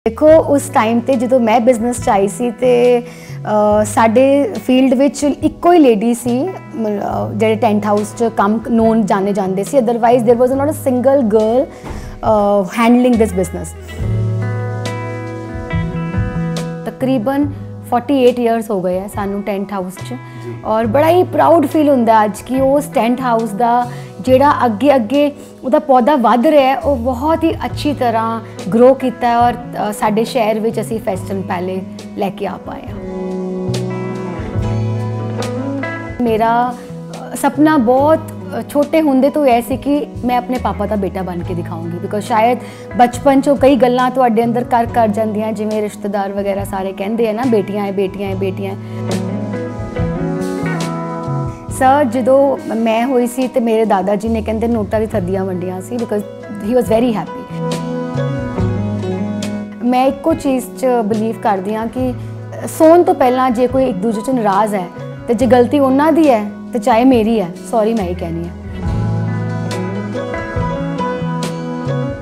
देखो उस टाइम ते जो मैं बिजनेस च आई सी ते साडे फील्ड विच इक्को ही लेडी सी जेडे टेंट हाउस च काम नोन जाने जाते सी। Otherwise there was not a single girl handling this business. तकरीबन 48 ईयर्स हो गए हैं सानू टेंट हाउस च और बड़ा ही प्राउड फील होंदा अज कि उस टेंट हाउस का जेड़ा अगे अगे उहदा पौधा वध रहा है वो बहुत ही अच्छी तरह ग्रो किया है और साडे शहर विच असी फेस्टन पैले लैके आ पाए हैं। मेरा सपना बहुत छोटे होंदे तो यह सी कि मैं अपने पापा का बेटा बन के दिखाऊंगी, बिकॉज शायद बचपन चो कई गल्लां तुहाडे अंदर कर जांदियां, जिवें रिश्तेदार वगैरह सारे कहंदे हैं ना बेटियां है बेटियां है बेटियां है। सर जो मैं हुई सी तो मेरे दादा जी ने कहते नोटां दी थद्दियां वंडियां सी, because he was very happy. मैं एको चीज़ च बिलीव करदी हाँ कि सोन तो पहला जे कोई एक दूजे च नाराज़ है तो जे गलती उन्हां दी है तो चाहे मेरी है, सॉरी मैं ही कहनी है।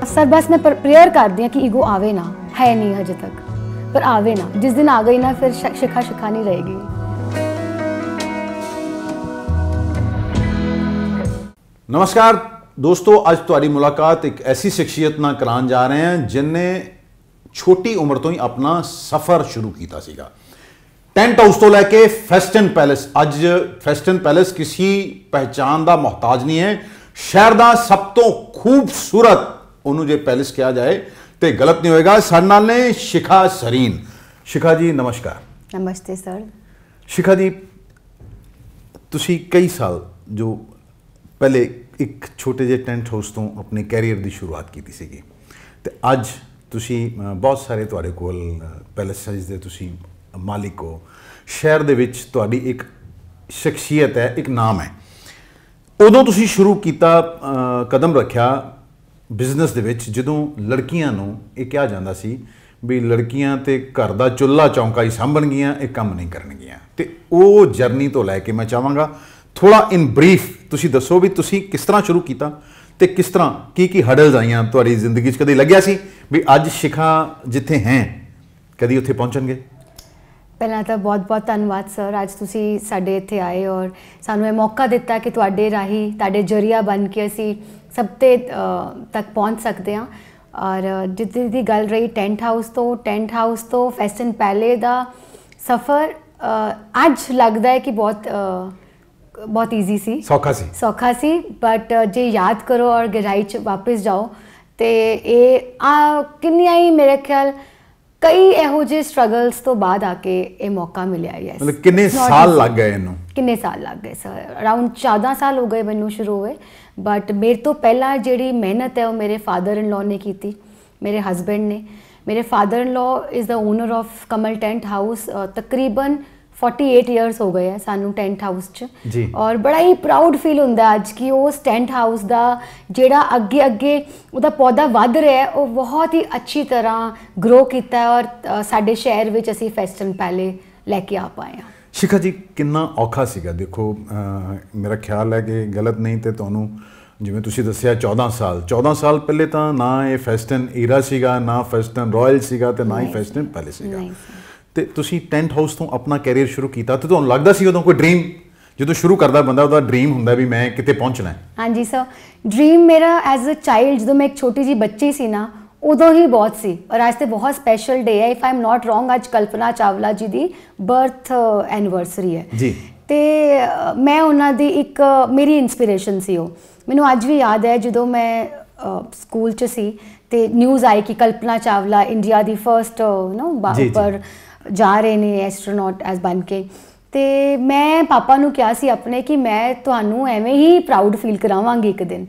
सर बस मैं प्रेयर करती हूँ कि ईगो आवे ना, है नहीं हजे तक, पर आवे ना। जिस दिन आ गई ना फिर शिखा शिखा नहीं रहेगी। नमस्कार दोस्तों, अज तुहाडी मुलाकात एक ऐसी शख्सियत नाल करान जा रहे हैं जिन्ने छोटी उम्र तो ही अपना सफ़र शुरू किया सीगा। टेंट हाउस तो लैके फेस्टन पैलेस। अज फेस्टन पैलेस किसी पहचान का मोहताज नहीं है। शहर का सब तो खूबसूरत उन्होंने जे पैलेस कहा जाए तो गलत नहीं होएगा। साडे नाल ने शिखा सरीन। शिखा जी नमस्कार। नमस्ते सर। शिखा जी तुसी कई साल जो पहले एक छोटे जे टेंट हाउस तो अपने कैरियर की शुरुआत की सीगी ते अज तुसी बहुत सारे तुहाडे कोल पैलेसेस दे तुसी मालिक हो। शहर दे विच तुहाडी एक शख्सियत है, एक नाम है। उदों तुसी शुरू किया कदम रखा बिजनेस दे विच जदों लड़कियां नूं ये कहा जाता सी भी लड़कियां ते घर दा चुल्हा चौंका ही सांभण गियां, एक काम नहीं करनगियां। ते वो जर्नी तो लैके मैं चाहांगा थोड़ा इन ब्रीफ तुसी दसो भी तुसी किस तरह शुरू किया ते किस तरह की हडल्स आईयां तुहाडी जिंदगी च। कदी लग्या सी भी अज शिखा जिथे हैं कदी उत्थे पहुंचणगे? पहला तो बहुत बहुत धन्यवाद सर, अज तुसी साडे इत्थे आए और सानू ये मौका दिता कि तुहाडे राही तुहाडे जरिया बन के असी सब ते तक पहुँच सकते हैं। और जिद्दी दी गल रही टेंट हाउस तो फेस्टन पैले दा सफ़र अज लगता है कि बहुत ईजी सी, सौखा सी, बट जे याद करो और गहराई च वापस जाओ तो ये किन्नियां ही मेरे ख्याल कई इहो जे स्ट्रगल्स तो बाद आके ये मौका मिले। यस, मतलब किन्ने साल लग गए इन्हों? किन्ने साल लग गए सर? अराउंड 14 साल हो गए मैनू शुरू हुए, बट मेरे तो पहला जी मेहनत है वो मेरे फादर इन लॉ ने की, मेरे हसबैंड ने। मेरे father in law is the owner of Kamal tent house. तकरीबन 48 ईयर्स हो गए हैं सानू टेंट हाउस च और बड़ा ही प्राउड फील होंदा अज कि उस टेंट हाउस का जेड़ा अगे अगे उहदा पौधा वध रहा है वो बहुत ही अच्छी तरह ग्रो किया है और साडे शहर विच असी फेस्टन पैले लैके आ पाए हैं। शिखा जी कितना औखा सीगा? देखो मेरा ख्याल है कि गलत नहीं तो तुहानू जिवें तुसीं दस्सिया 14 साल पहले तो ना ये फेस्टन ईरा सीगा, ना फेस्टन रॉयल सीगा ते ना ही फेस्टन पैलेस सीगा। तो तुसी टेंट हाउस तो अपना कैरियर शुरू किया तो तुहानू लगदा सी उदों कोई ड्रीम? जो शुरू करता बंदा उहदा ड्रीम हुंदा भी मैं किते पहुंचना है? हाँ जी सर, ड्रीम मेरा एज अ चाइल्ड जो मैं एक छोटी जी बच्ची सी ना उदों ही बहुत सी। और आज तो बहुत स्पैशल डे है, if I am not wrong अज कल्पना चावला जी की बर्थ एनिवर्सरी है जी। तो मैं उन्हों दी एक मेरी इंस्पिरेशन सी। मैनू अज भी याद है जो मैं स्कूल च सी ते न्यूज़ आई कि कल्पना चावला इंडिया की फर्स्ट पर जा रहे हैं एस्ट्रोनॉट एज बन के। तो मैं पापा नू कहा सी अपने कि मैं तुहानू एवें ही प्राउड फील करावांगी एक दिन।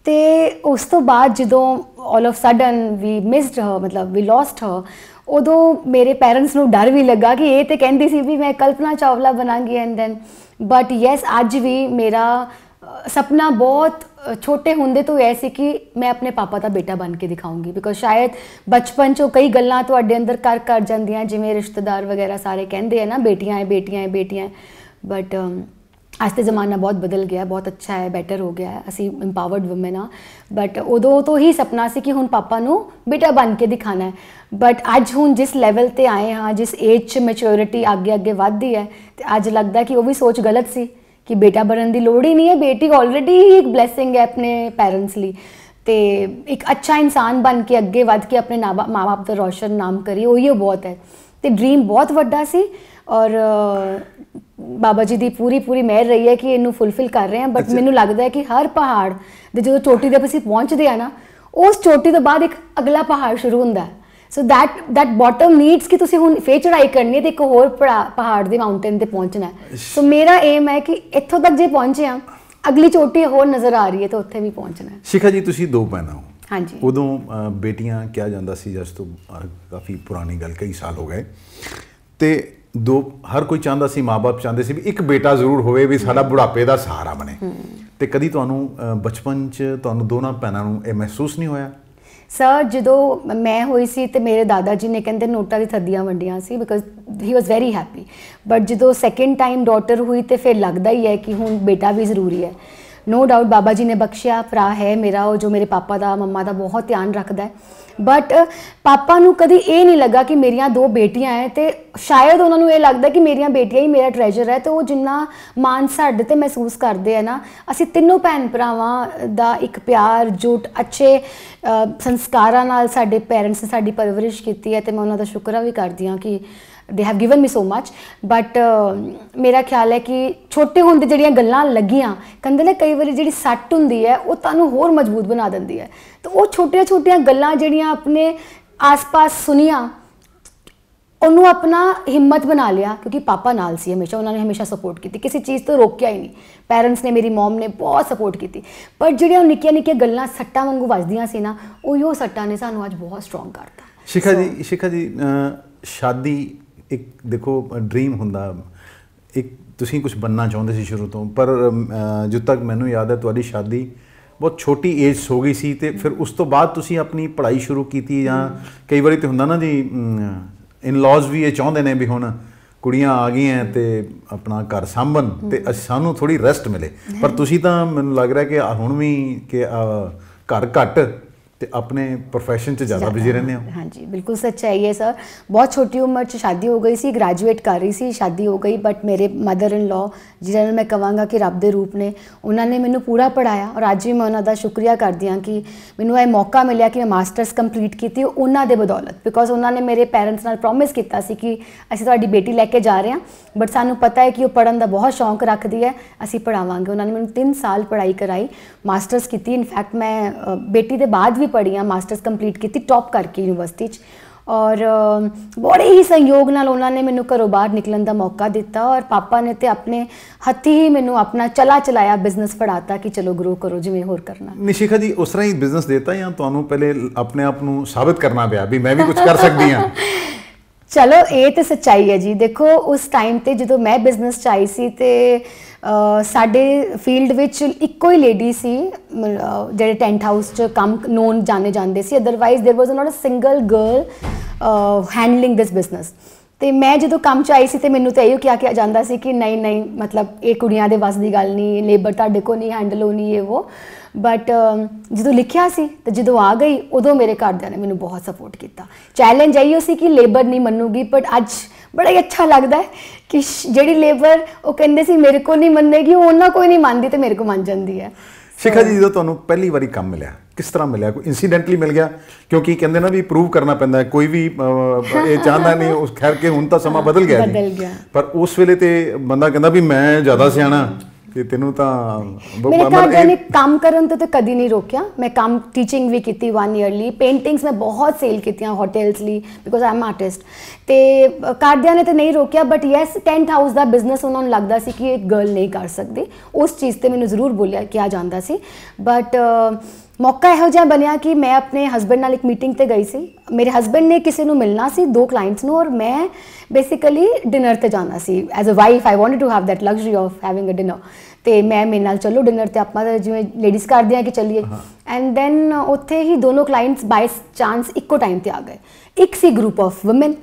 तो उस तो बाद जो all of sudden we missed her, मतलब वी लॉस्ट हर, उदों मेरे पेरेंट्स नू डर भी लगा कि ये तो कहती सी भी मैं कल्पना चावला बनांगी एंड देन। बट यस अज भी मेरा सपना बहुत छोटे होंदे तो यह सी कि मैं अपने पापा का बेटा बन के दिखाऊंगी, बिकॉज शायद बचपन चो कई गल्लां तुहाडे अंदर कर जांदियां, जिवें रिश्तेदार वगैरह सारे कहंदे हैं ना बेटियां है बेटियां है बेटियां है। बट ਅੱਜ ਤੇ ਜ਼ਮਾਨਾ ਬਹੁਤ ਬਦਲ ਗਿਆ, ਬਹੁਤ ਅੱਛਾ ਹੈ, ਬੈਟਰ ਹੋ ਗਿਆ ਹੈ, ਅਸੀਂ ਇੰਪਾਵਰਡ ਵੂਮਨ ਆ। ਬਟ ਉਦੋਂ ਤੋਂ ਹੀ ਸੁਪਨਾ ਸੀ ਕਿ ਹੁਣ ਪਾਪਾ ਨੂੰ ਬੇਟਾ ਬਣ ਕੇ ਦਿਖਾਣਾ ਹੈ। ਬਟ ਅੱਜ ਹੁਣ ਜਿਸ ਲੈਵਲ ਤੇ ਆਏ ਹਾਂ, ਜਿਸ ਏਜ 'ਚ ਮੈਚਿਓਰਿਟੀ ਅੱਗੇ ਅੱਗੇ ਵੱਧਦੀ ਹੈ, ਤੇ ਅੱਜ ਲੱਗਦਾ ਕਿ ਉਹ ਵੀ ਸੋਚ ਗਲਤ ਸੀ ਕਿ ਬੇਟਾ ਬਣਨ ਦੀ ਲੋੜ ਹੀ ਨਹੀਂ ਹੈ, ਬੇਟੀ ਆਲਰੇਡੀ ਹੀ ਇੱਕ ਬਲੈਸਿੰਗ ਹੈ ਆਪਣੇ ਪੈਰੈਂਟਸ ਲਈ। ਤੇ ਇੱਕ ਅੱਛਾ ਇਨਸਾਨ ਬਣ ਕੇ ਅੱਗੇ ਵੱਧ ਕੇ ਆਪਣੇ ਮਾਂ ਬਾਪ ਦਾ ਰੋਸ਼ਨ ਨਾਮ ਕਰੀ, ਉਹੀ ਬਹੁਤ ਹੈ। ਤੇ ਡ੍ਰੀਮ ਬਹੁਤ ਵੱਡਾ ਸੀ ਔਰ ਬਾਬਾ ਜੀ ਦੀ ਪੂਰੀ ਮਿਹਰ ਰਹੀ ਹੈ ਕਿ ਇਹਨੂੰ ਫੁੱਲਫਿਲ ਕਰ ਰਹੇ ਹਾਂ। ਬਟ ਮੈਨੂੰ ਲੱਗਦਾ ਹੈ ਕਿ ਹਰ ਪਹਾੜ ਦੇ ਜਦੋਂ ਚੋਟੀ ਤੇ ਅਸੀਂ ਪਹੁੰਚਦੇ ਆ ਨਾ, ਉਸ ਚੋਟੀ ਤੋਂ ਬਾਅਦ ਇੱਕ ਅਗਲਾ ਪਹਾੜ ਸ਼ੁਰੂ ਹੁੰਦਾ ਹੈ। ਸੋ that bottom needs ਕਿ ਤੁਸੀਂ ਹੁਣ ਫੇਰ ਚੜਾਈ ਕਰਨੀ ਹੈ ਤੇ ਇੱਕ ਹੋਰ ਪਹਾੜ ਦੇ ਮਾਊਂਟੇਨ ਤੇ ਪਹੁੰਚਣਾ ਹੈ। ਸੋ ਮੇਰਾ ਏਮ ਹੈ ਕਿ ਇੱਥੋਂ ਤੱਕ ਜੇ ਪਹੁੰਚੇ ਆ, ਅਗਲੀ ਚੋਟੀ ਹੋਰ ਨਜ਼ਰ ਆ ਰਹੀ ਹੈ ਤਾਂ ਉੱਥੇ ਵੀ ਪਹੁੰਚਣਾ ਹੈ। ਸ਼ਿਖਾ ਜੀ, ਤੁਸੀਂ 2 ਭੈਣਾਂ ਹੋ। ਹਾਂਜੀ। ਉਦੋਂ ਬੇਟੀਆਂ ਕਿਹਾ ਜਾਂਦਾ ਸੀ, ਜਿਸ ਤੋਂ ਕਾਫੀ ਪੁਰਾਣੀ ਗੱਲ, ਕਈ ਸਾਲ ਹੋ ਗਏ, ਤੇ ਹਰ ਕੋਈ ਚਾਹੁੰਦਾ ਸੀ, ਮਾਂ-ਬਾਪ ਚਾਹੁੰਦੇ ਸੀ ਵੀ ਇੱਕ ਬੇਟਾ ਜ਼ਰੂਰ ਹੋਵੇ ਵੀ ਸਾਡਾ ਬੁਢਾਪੇ ਦਾ ਸਹਾਰਾ ਬਣੇ। ਤੇ ਕਦੀ ਤੁਹਾਨੂੰ ਬਚਪਨ 'ਚ ਤੁਹਾਨੂੰ ਦੋਨਾਂ ਭੈਣਾਂ ਨੂੰ ਇਹ ਮਹਿਸੂਸ ਨਹੀਂ ਹੋਇਆ? ਸਰ, ਜਦੋਂ ਮੈਂ ਹੋਈ ਸੀ ਤੇ ਮੇਰੇ ਦਾਦਾ ਜੀ ਨੇ ਕਹਿੰਦੇ ਨੋਟਾਂ ਦੀ ਥੱਦੀਆਂ ਵੰਡੀਆਂ ਸੀ, because he was very happy. But ਜਦੋਂ ਸੈਕਿੰਡ ਟਾਈਮ ਡਾਟਰ ਹੋਈ ਤੇ ਫਿਰ ਲੱਗਦਾ ਹੀ ਹੈ ਕਿ ਹੁਣ ਬੇਟਾ ਵੀ ਜ਼ਰੂਰੀ ਹੈ। ਨੋ ਡਾਊਟ ਬਾਬਾ ਜੀ ਨੇ ਬਖਸ਼ਿਆ, ਭਰਾ ਹੈ ਮੇਰਾ ਉਹ ਜੋ ਮੇਰੇ ਪਾਪਾ ਦਾ ਮੰਮਾ ਦਾ ਬਹੁਤ ਧਿਆਨ ਰੱਖਦਾ ਹੈ। ਬਟ ਪਾਪਾ ਨੂੰ ਕਦੀ ਇਹ ਨਹੀਂ ਲੱਗਾ ਕਿ ਮੇਰੀਆਂ 2 ਬੇਟੀਆਂ ਹੈ, ਤੇ ਸ਼ਾਇਦ ਉਹਨਾਂ ਨੂੰ ਇਹ ਲੱਗਦਾ ਕਿ ਮੇਰੀਆਂ ਬੇਟੀਆਂ ਹੀ ਮੇਰਾ ਟ੍ਰੈਜਰ ਹੈ। ਤੇ ਉਹ ਜਿੰਨਾ ਮਾਣ ਸਾਡੇ ਤੇ ਮਹਿਸੂਸ ਕਰਦੇ ਆ ਨਾ, ਅਸੀਂ ਤਿੰਨੋਂ ਭੈਣ ਭਰਾਵਾਂ ਦਾ ਇੱਕ ਪਿਆਰ, ਜੁਟ, ਅੱਛੇ ਸੰਸਕਾਰਾਂ ਨਾਲ ਸਾਡੇ ਪੇਰੈਂਟਸ ਨੇ ਸਾਡੀ ਪਰਵਰਿਸ਼ ਕੀਤੀ ਹੈ। ਤੇ ਮੈਂ ਉਹਨਾਂ ਦਾ ਸ਼ੁਕਰ ਵੀ ਕਰਦੀ ਹਾਂ ਕਿ they have given me so much। But ਮੇਰਾ ਖਿਆਲ ਹੈ ਕਿ ਛੋਟੇ ਹੁੰਦੇ ਜਿਹੜੀਆਂ ਗੱਲਾਂ ਲੱਗੀਆਂ, ਕਹਿੰਦੇ ਨੇ ਕਈ ਵਾਰੀ ਜਿਹੜੀ ਸੱਟ ਹੁੰਦੀ ਹੈ ਉਹ ਤੁਹਾਨੂੰ ਹੋਰ ਮਜ਼ਬੂਤ ਬਣਾ ਦਿੰਦੀ ਹੈ। ਤਾਂ ਉਹ ਛੋਟੀਆਂ ਗੱਲਾਂ ਜਿਹੜੀਆਂ ਆਪਣੇ ਆਸ-ਪਾਸ ਸੁਣੀਆਂ, ਉਹਨੂੰ ਆਪਣਾ ਹਿੰਮਤ ਬਣਾ ਲਿਆ, ਕਿਉਂਕਿ ਪਾਪਾ ਨਾਲ ਸੀ ਹਮੇਸ਼ਾ, ਉਹਨਾਂ ਨੇ ਹਮੇਸ਼ਾ ਸਪੋਰਟ ਕੀਤੀ, ਕਿਸੇ ਚੀਜ਼ ਤੋਂ ਰੋਕਿਆ ਹੀ ਨਹੀਂ। ਪੈਰੈਂਟਸ ਨੇ, ਮੇਰੀ ਮੋਮ ਨੇ ਬਹੁਤ ਸਪੋਰਟ ਕੀਤੀ। ਪਰ ਜਿਹੜੀਆਂ ਉਹ ਨਿੱਕੀਆਂ ਗੱਲਾਂ ਸੱਟਾਂ ਵਾਂਗੂ ਵੱਜਦੀਆਂ ਸੀ ਨਾ, ਉਹ ਸੱਟਾਂ ਨੇ ਸਾਨੂੰ ਅੱਜ ਬਹੁਤ ਸਟਰੋਂਗ ਕਰਤਾ। ਸ਼ਿਖਾ ਜੀ, ਸ਼ਾਦੀ ਇੱਕ ਦੇਖੋ ਡ੍ਰੀਮ ਹੁੰਦਾ, ਇੱਕ ਤੁਸੀਂ ਕੁਝ ਬਣਨਾ ਚਾਹੁੰਦੇ ਸੀ ਸ਼ੁਰੂ ਤੋਂ, ਪਰ ਜਦੋਂ ਤੱਕ ਮੈਨੂੰ ਯਾਦ ਹੈ ਤੁਹਾਡੀ ਸ਼ਾਦੀ ਬਹੁਤ ਛੋਟੀ ਏਜ ਹੋ ਗਈ ਸੀ। ਤੇ ਫਿਰ ਉਸ ਤੋਂ ਬਾਅਦ ਤੁਸੀਂ ਆਪਣੀ ਪੜ੍ਹਾਈ ਸ਼ੁਰੂ ਕੀਤੀ, ਜਾਂ ਕਈ ਵਾਰੀ ਤਾਂ ਹੁੰਦਾ ਨਾ ਜੀ, ਇਨ-ਲॉज ਵੀ ਇਹ ਚਾਹੁੰਦੇ ਨੇ ਵੀ ਹੁਣ ਕੁੜੀਆਂ ਆ ਗਈਆਂ ਤੇ ਆਪਣਾ ਘਰ ਸਾਂਭਣ ਤੇ ਸਾਨੂੰ ਥੋੜੀ ਰੈਸਟ ਮਿਲੇ, ਪਰ ਤੁਸੀਂ ਤਾਂ ਮੈਨੂੰ ਲੱਗ ਰਿਹਾ ਕਿ ਹੁਣ ਵੀ ਕਿ ਘਰ ਘੱਟ ਤੇ ਆਪਣੇ ਪ੍ਰੋਫੈਸ਼ਨ 'ਚ ਜ਼ਿਆਦਾ ਬਿਜ਼ੀ ਰਹਿੰਦੇ ਹੋ। ਹਾਂਜੀ, ਬਿਲਕੁਲ ਸੱਚਾਈ ਹੈ ਸਰ। ਬਹੁਤ ਛੋਟੀ ਉਮਰ 'ਚ ਸ਼ਾਦੀ ਹੋ ਗਈ ਸੀ, ਗ੍ਰੈਜੂਏਟ ਕਰ ਰਹੀ ਸੀ, ਸ਼ਾਦੀ ਹੋ ਗਈ। ਬਟ ਮੇਰੇ ਮਦਰ ਇਨ ਲਾਅ, ਜਿਹਨਾਂ ਨੂੰ ਮੈਂ ਕਹਾਂਗਾ ਕਿ ਰੱਬ ਦੇ ਰੂਪ ਨੇ, ਉਹਨਾਂ ਨੇ ਮੈਨੂੰ ਪੂਰਾ ਪੜ੍ਹਾਇਆ। ਔਰ ਅੱਜ ਵੀ ਮੈਂ ਉਹਨਾਂ ਦਾ ਸ਼ੁਕਰੀਆ ਕਰਦੀ ਹਾਂ ਕਿ ਮੈਨੂੰ ਇਹ ਮੌਕਾ ਮਿਲਿਆ ਕਿ ਮੈਂ ਮਾਸਟਰਸ ਕੰਪਲੀਟ ਕੀਤੀ ਉਹਨਾਂ ਦੇ ਬਦੌਲਤ। ਬਿਕੋਜ਼ ਉਹਨਾਂ ਨੇ ਮੇਰੇ ਪੈਰੈਂਟਸ ਨਾਲ ਪ੍ਰੋਮਿਸ ਕੀਤਾ ਸੀ ਕਿ ਅਸੀਂ ਤੁਹਾਡੀ ਬੇਟੀ ਲੈ ਕੇ ਜਾ ਰਹੇ ਹਾਂ, ਬਟ ਸਾਨੂੰ ਪਤਾ ਹੈ ਕਿ ਉਹ ਪੜ੍ਹਨ ਦਾ ਬਹੁਤ ਸ਼ੌਂਕ ਰੱਖਦੀ ਹੈ, ਅਸੀਂ ਪੜ੍ਹਾਵਾਂਗੇ। ਉਹਨਾਂ ਨੇ ਮੈਨੂੰ 3 ਸਾਲ ਪੜ੍ਹਾਈ ਕਰਾਈ, ਮਾਸਟਰਸ ਕੀਤੀ। ਇਨਫੈਕਟ ਮੈਂ ਬੇਟੀ ਦੇ ਬਾਅਦ ਵੀ ਪੜ੍ਹੀ ਹਾਂ, ਮਾਸਟਰਸ ਕੰਪਲੀਟ ਕੀਤੀ ਟੌਪ ਕਰਕੇ ਯੂਨੀਵਰਸਿਟੀ 'ਚ। ਔਰ ਬੜੇ ਹੀ ਸੰਯੋਗ ਨਾਲ ਉਹਨਾਂ ਨੇ ਮੈਨੂੰ ਘਰੋਂ ਬਾਹਰ ਨਿਕਲਣ ਦਾ ਮੌਕਾ ਦਿੱਤਾ। ਔਰ ਪਾਪਾ ਨੇ ਤੇ ਆਪਣੇ ਹੱਥੀਂ ਹੀ ਮੈਨੂੰ ਆਪਣਾ ਚਲਾਇਆ ਬਿਜ਼ਨਸ ਫੜਾਤਾ ਕਿ ਚਲੋ ਗਰੋ ਕਰੋ ਜਿਵੇਂ ਹੋਰ ਕਰਨਾ। ਨਿਸ਼ਿਖਾ ਜੀ, ਉਸ ਤਰ੍ਹਾਂ ਹੀ ਬਿਜ਼ਨਸ ਦੇਤਾ ਜਾਂ ਤੁਹਾਨੂੰ ਪਹਿਲੇ ਆਪਣੇ ਆਪ ਨੂੰ ਸਾਬਿਤ ਕਰਨਾ ਪਿਆ ਵੀ ਮੈਂ ਵੀ ਕੁਝ ਕਰ ਸਕਦੀ ਹਾਂ? ਚਲੋ, ਇਹ ਤਾਂ ਸੱਚਾਈ ਹੈ ਜੀ। ਦੇਖੋ, ਉਸ ਟਾਈਮ ਤੇ ਜਦੋਂ ਮੈਂ ਬਿਜ਼ਨਸ 'ਚ ਆਈ ਸੀ ਤੇ ਸਾਡੇ ਫੀਲਡ ਵਿੱਚ ਇੱਕੋ ਹੀ ਲੇਡੀ ਸੀ ਜਿਹੜੇ ਟੈਂਟ ਹਾਊਸ 'ਚ ਕੰਮ ਨੋਨ ਜਾਣੇ ਜਾਂਦੇ ਸੀ। Otherwise there was not a single girl handling this business. ਤੇ ਮੈਂ ਜਦੋਂ ਕੰਮ 'ਚ ਆਈ ਸੀ ਤੇ ਮੈਨੂੰ ਤਾਂ ਇਹੋ ਕਿਹਾ ਜਾਂਦਾ ਸੀ ਕਿ ਨਹੀਂ ਮਤਲਬ ਇਹ ਕੁੜੀਆਂ ਦੇ ਵੱਸ ਦੀ ਗੱਲ ਨਹੀਂ, ਲੇਬਰ ਤੁਹਾਡੇ ਕੋਲ ਨਹੀਂ ਹੈਂਡਲ ਹੋਣੀ, ਇਹ ਉਹ। ਬਟ ਜਦੋਂ ਲਿਖਿਆ ਸੀ ਤੇ ਜਦੋਂ ਆ ਗਈ, ਉਦੋਂ ਮੇਰੇ ਘਰਦਿਆਂ ਨੇ ਮੈਨੂੰ ਬਹੁਤ ਸਪੋਰਟ ਕੀਤਾ। ਚੈਲੰਜ ਇਹੋ ਸੀ ਕਿ ਲੇਬਰ ਨਹੀਂ ਮੰਨੂਗੀ, ਬਟ ਅੱਜ ਬੜਾ ਹੀ ਅੱਛਾ ਲੱਗਦਾ ਹੈ ਕਿ ਜਿਹੜੀ ਲੇਬਰ ਉਹ ਕਹਿੰਦੇ ਸੀ ਮੇਰੇ ਕੋਲ ਨਹੀਂ ਮੰਨੇਗੀ, ਉਹ ਉਹਨਾਂ ਕੋਈ ਨਹੀਂ ਮੰਨਦੀ ਤੇ ਮੇਰੇ ਕੋਲ ਮੰਨ ਜਾਂਦੀ ਹੈ। ਸ਼ਿਖਾ ਜੀ, ਜਦੋਂ ਤੁਹਾਨੂੰ ਪਹਿਲੀ ਵਾਰੀ ਕੰਮ ਮਿਲਿਆ, ਕਿਸ ਤਰ੍ਹਾਂ ਮਿਲਿਆ? ਕੋਈ ਇਨਸੀਡੈਂਟਲੀ ਮਿਲ ਗਿਆ? ਕਿਉਂਕਿ ਕਹਿੰਦੇ ਨਾ ਵੀ ਪ੍ਰੂਵ ਕਰਨਾ ਪੈਂਦਾ, ਕੋਈ ਵੀ ਇਹ ਚਾਹੁੰਦਾ ਨਹੀਂ। ਉਸ ਖੈਰ ਕੇ ਹੁਣ ਤਾਂ ਸਮਾਂ ਬਦਲ ਗਿਆ ਜੀ, ਪਰ ਉਸ ਵੇਲੇ ਤੇ ਬੰਦਾ ਕਹਿੰਦਾ ਵੀ ਮੈਂ ਜ਼ਿਆਦਾ ਸਿਆਣਾ ਤੇ ਤੈਨੂੰ ਤਾਂ। ਮੇਰੇ ਘਰਦਿਆਂ ਨੇ ਕੰਮ ਕਰਨ ਤੋਂ ਤਾਂ ਕਦੀ ਨਹੀਂ ਰੋਕਿਆ। ਮੈਂ ਕੰਮ ਟੀਚਿੰਗ ਵੀ ਕੀਤੀ 1 ਈਅਰ ਲਈ, ਪੇਂਟਿੰਗਸ ਮੈਂ ਬਹੁਤ ਸੇਲ ਕੀਤੀਆਂ ਹੋਟਲਸ ਲਈ, ਬਿਕੋਜ਼ ਆਈ ਐਮ ਆਰਟਿਸਟ। ਤੇ ਘਰਦਿਆਂ ਨੇ ਤਾਂ ਨਹੀਂ ਰੋਕਿਆ, but yes, tent house the business ਉਹਨਾਂ ਨੂੰ ਲੱਗਦਾ ਸੀ ਕਿ ਇੱਕ ਗਰਲ ਨਹੀਂ ਕਰ ਸਕਦੀ। ਉਸ ਚੀਜ਼ ਤੇ ਮੈਨੂੰ ਜ਼ਰੂਰ ਕਿਹਾ ਜਾਂਦਾ ਸੀ। ਬਟ ਮੌਕਾ ਇਹੋ ਜਿਹਾ ਬਣਿਆ ਕਿ ਮੈਂ ਆਪਣੇ ਹਸਬੈਂਡ ਨਾਲ ਇੱਕ ਮੀਟਿੰਗ ਤੇ ਗਈ ਸੀ। ਮੇਰੇ ਹਸਬੈਂਡ ਨੇ ਕਿਸੇ ਨੂੰ ਮਿਲਣਾ ਸੀ, 2 ਕਲਾਇੰਟਸ ਨੂੰ, ਔਰ ਮੈਂ ਬੇਸਿਕਲੀ ਡਿਨਰ ਤੇ ਜਾਣਾ ਸੀ। As a wife I wanted to have that luxury of having a dinner. ਤੇ ਮੇਰੇ ਨਾਲ ਚਲੋ ਡਿਨਰ ਤੇ ਆਪਾਂ ਜਿਵੇਂ ਲੇਡੀਜ਼ ਕਰਦੇ ਹਾਂ ਕਿ ਚੱਲੀਏ। ਐਂਡ ਦੈਨ ਉੱਥੇ ਹੀ ਦੋਨੋਂ ਕਲਾਇੰਟਸ ਬਾਈ ਚਾਂਸ ਇੱਕੋ ਟਾਈਮ ਤੇ ਆ ਗਏ। ਇੱਕ ਸੀ ਗਰੁੱਪ ਆਫ ਵੂਮਨ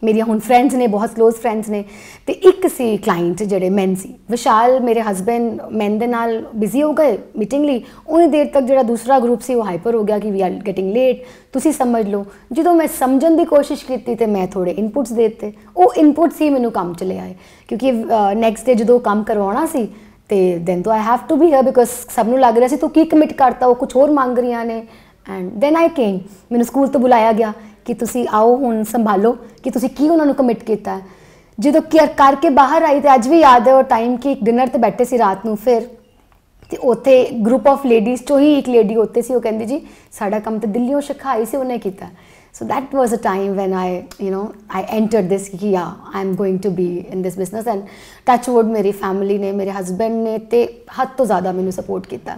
ਮੇਰੀਆਂ ਹੁਣ ਫਰੈਂਡਸ ਨੇ, ਬਹੁਤ ਕਲੋਜ਼ ਫਰੈਂਡਸ ਨੇ। ਤੇ ਇੱਕ ਸੀ ਕਲਾਇੰਟ ਜਿਹੜੇ ਮੈਨ ਸੀ, ਵਿਸ਼ਾਲ ਮੇਰੇ ਹਸਬੈਂਡ ਮੈਨ ਦੇ ਨਾਲ ਬਿਜ਼ੀ ਹੋ ਗਏ ਮੀਟਿੰਗ ਲਈ, ਉਨੀ ਦੇਰ ਤੱਕ ਜਿਹੜਾ ਦੂਸਰਾ ਗਰੁੱਪ ਸੀ ਉਹ ਹਾਈਪਰ ਹੋ ਗਿਆ ਕਿ ਵੀ ਆਰ ਗੈਟਿੰਗ ਲੇਟ, ਤੁਸੀਂ ਸਮਝ ਲਓ। ਜਦੋਂ ਮੈਂ ਸਮਝਣ ਦੀ ਕੋਸ਼ਿਸ਼ ਕੀਤੀ ਤੇ ਮੈਂ ਥੋੜੇ ਇਨਪੁਟਸ ਦੇ ਦਿੱਤੇ, ਉਹ ਇਨਪੁਟਸ ਹੀ ਮੈਨੂੰ ਕੰਮ 'ਚ ਲੈ ਆਏ, ਕਿਉਂਕਿ ਨੈਕਸਟ ਡੇ ਜਦੋਂ ਕੰਮ ਕਰਵਾਉਣਾ ਸੀ ਤੇ ਦੈਨ ਤੋਂ I have to be here, because ਸਭ ਨੂੰ ਲੱਗ ਰਿਹਾ ਸੀ ਤੂੰ ਕੀ ਕਮਿਟ ਕਰਤਾ, ਉਹ ਕੁਝ ਹੋਰ ਮੰਗ ਰਹੀਆਂ ਨੇ। ਐਂਡ ਦੈਨ ਆਈ ਕੇਮ, ਮੈਨੂੰ ਸਕੂਲ ਤੋਂ ਬੁਲਾਇਆ ਗਿਆ ਕਿ ਤੁਸੀਂ ਆਓ ਹੁਣ ਸੰਭਾਲੋ ਕਿ ਤੁਸੀਂ ਕੀ ਉਹਨਾਂ ਨੂੰ ਕਮਿਟ ਕੀਤਾ ਹੈ। ਜਦੋਂ ਕੇਅਰ ਕਰਕੇ ਬਾਹਰ ਆਈ ਤੇ ਅੱਜ ਵੀ ਯਾਦ ਹੈ ਉਹ ਟਾਈਮ ਕਿ ਇੱਕ ਡਿਨਰ ਤੇ ਬੈਠੇ ਸੀ ਰਾਤ ਨੂੰ, ਫਿਰ ਤੇ ਉੱਥੇ ਗਰੁੱਪ ਆਫ ਲੇਡੀਜ਼ ਚੋਂ ਹੀ ਇੱਕ ਲੇਡੀ ਉੱਥੇ ਸੀ, ਉਹ ਕਹਿੰਦੀ ਜੀ ਸਾਡਾ ਕੰਮ ਤੇ ਦਿੱਲੀੋਂ ਸ਼ਿਖਾ ਆਈ ਸੀ ਉਹਨੇ ਕੀਤਾ। So that was a time when I entered this कि yeah, I'm going to be in this business, and touch wood मेरी family ने, मेरे husband ने ते हद तो ज़्यादा मैंने support किया।